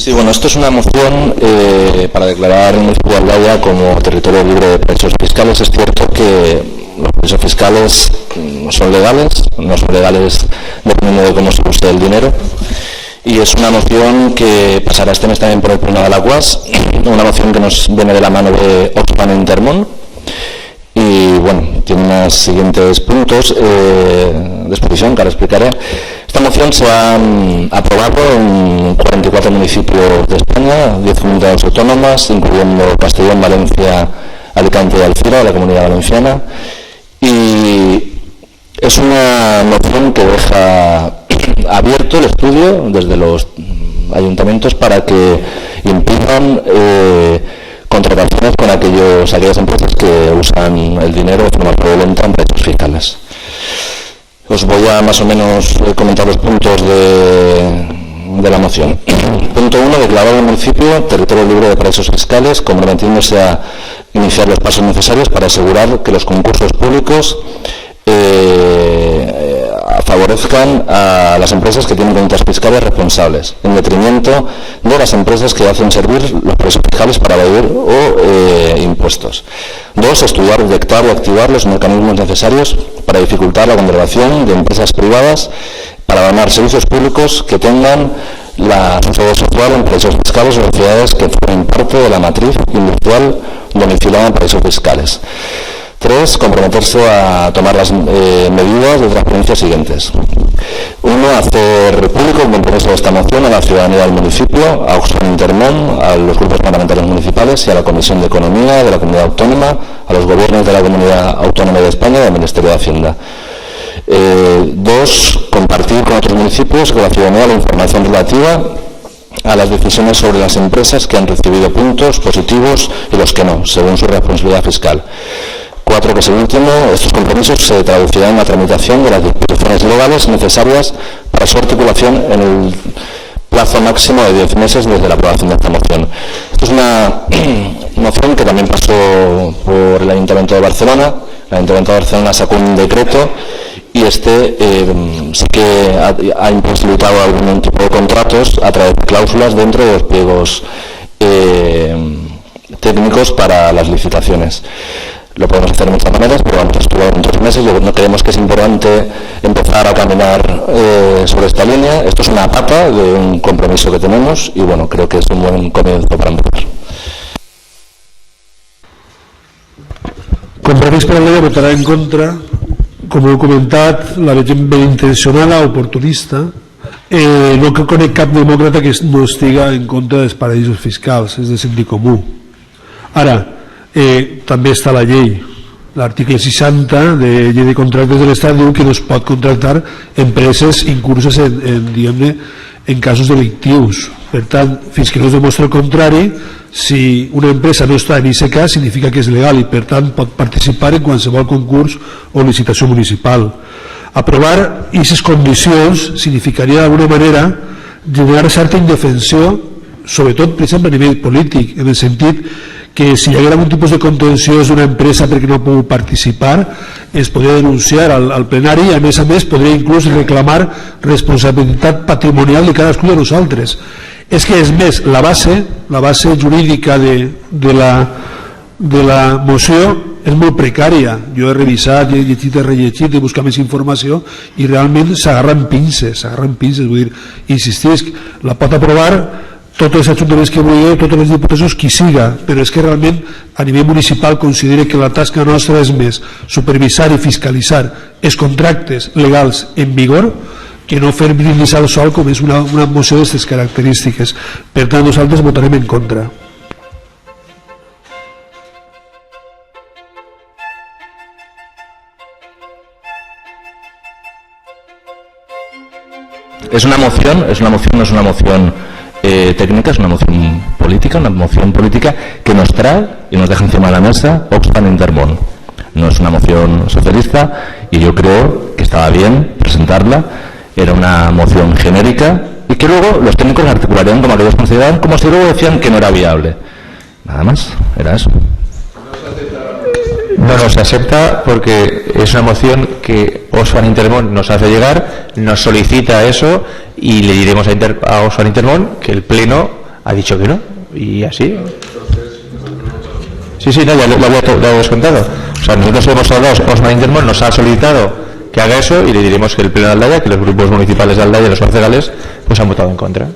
Sí, bueno, esto es una moción para declarar el municipio de Aldaya como territorio libre de paraísos fiscales. Es cierto que los paraísos fiscales no son legales dependiendo de cómo se use el dinero. Y es una moción que pasará este mes también por el pleno de la UAS, una moción que nos viene de la mano de Oxfam Intermón. Y bueno, tiene unos siguientes puntos de exposición que ahora explicaré. Esta moción se ha aprobado en 44 municipios de España, 10 comunidades autónomas, incluyendo Castellón, Valencia, Alicante y Alcira, de la Comunidad Valenciana. Y es una moción que deja abierto el estudio desde los ayuntamientos para que impidan contrataciones con aquellas empresas que usan el dinero de forma fraudulenta en paraísos fiscales. Os voy a más o menos comentar los puntos de la moción. Punto 1. Declarar al municipio territorio libre de paraísos fiscales, comprometiéndose a iniciar los pasos necesarios para asegurar que los concursos públicos favorezcan a las empresas que tienen cuentas fiscales responsables, en detrimento de las empresas que hacen servir los paraísos fiscales para evadir impuestos. 2. Estudiar, detectar y activar los mecanismos necesarios para dificultar la contratación de empresas privadas para donar servicios públicos que tengan la sede social en paraísos fiscales o sociedades que formen parte de la matriz industrial domiciliada en paraísos fiscales. 3. Comprometerse a tomar las medidas de transparencia siguientes. 1. Hacer público el compromiso de esta moción a la ciudadanía del municipio, a Oxfam Intermón, a los grupos parlamentarios municipales y a la Comisión de Economía de la Comunidad Autónoma, a los gobiernos de la Comunidad Autónoma de España y al Ministerio de Hacienda. 2. Compartir con otros municipios y con la ciudadanía la información relativa a las decisiones sobre las empresas que han recibido puntos positivos y los que no, según su responsabilidad fiscal. 4. Que según último, estos compromisos se traducirán en la tramitación de las disposiciones legales necesarias para su articulación en el plazo máximo de 10 meses desde la aprobación de esta moción. Esto es una moción que también pasó por el Ayuntamiento de Barcelona. El Ayuntamiento de Barcelona sacó un decreto y sí que ha imposibilitado algún tipo de contratos a través de cláusulas dentro de los pliegos técnicos para las licitaciones. Lo podemos hacer de muchas maneras, pero vamos a estudiar en 3 meses. No creemos que es importante empezar a caminar sobre esta línea. Esto es una pata de un compromiso que tenemos y bueno, creo que es un buen comienzo para empezar. Compromís per la llei votarà en contra. Com heu comentat, la veiem ben intencionada, oportunista. No conec cap demòcrata que no estiga en contra dels paradisos fiscals, és de sentit comú. Ara, també està la llei, l'article 60 de llei de contractes de l'Estat diu que no es pot contractar empreses incurses en casos delictius. Per tant, fins que no es demostra el contrari, si una empresa no està en aquest cas significa que és legal i per tant pot participar en qualsevol concurs o licitació municipal. Aprovar aquestes condicions significaria d'alguna manera generar certa indefensió, sobretot per exemple a nivell polític, en el sentit que si hi hagués algun tipus de contenció d'una empresa perquè no ha pogut participar, es podria denunciar al plenari i a més podria inclús reclamar responsabilitat patrimonial de cadascú de nosaltres. És que és més, la base jurídica de la moció és molt precària. Jo he revisat, he llegit, he rellegit, he buscat més informació i realment s'agarren pinces, vull dir, insistisc, la pot aprovar tots els ajuntaments que vulgui, tots els diputats, qui siga, però és que realment a nivell municipal considere que la tasca nostra és més supervisar i fiscalitzar els contractes legals en vigor que no fer brindis al sol com és una moció d'aquestes característiques. Per tant, nosaltres votarem en contra. Es una moción, no es una moción técnica, es una moción política que nos trae y nos deja encima de la mesa Oxfam Intermón. No es una moción socialista y yo creo que estaba bien presentarla. Era una moción genérica y que luego los técnicos la articularían como aquellos consideraban, como si luego decían que no era viable. Nada más, era eso. No se acepta porque es una moción que Oxfam Intermón nos hace llegar, nos solicita eso y le diremos a Oxfam Intermón que el Pleno ha dicho que no, y así. Sí, no, ya lo había descontado. O sea, nosotros hemos hablado, Osman Intermón nos ha solicitado que haga eso y le diremos que el Pleno de Aldaya, que los grupos municipales de Aldaya, los concejales, pues han votado en contra.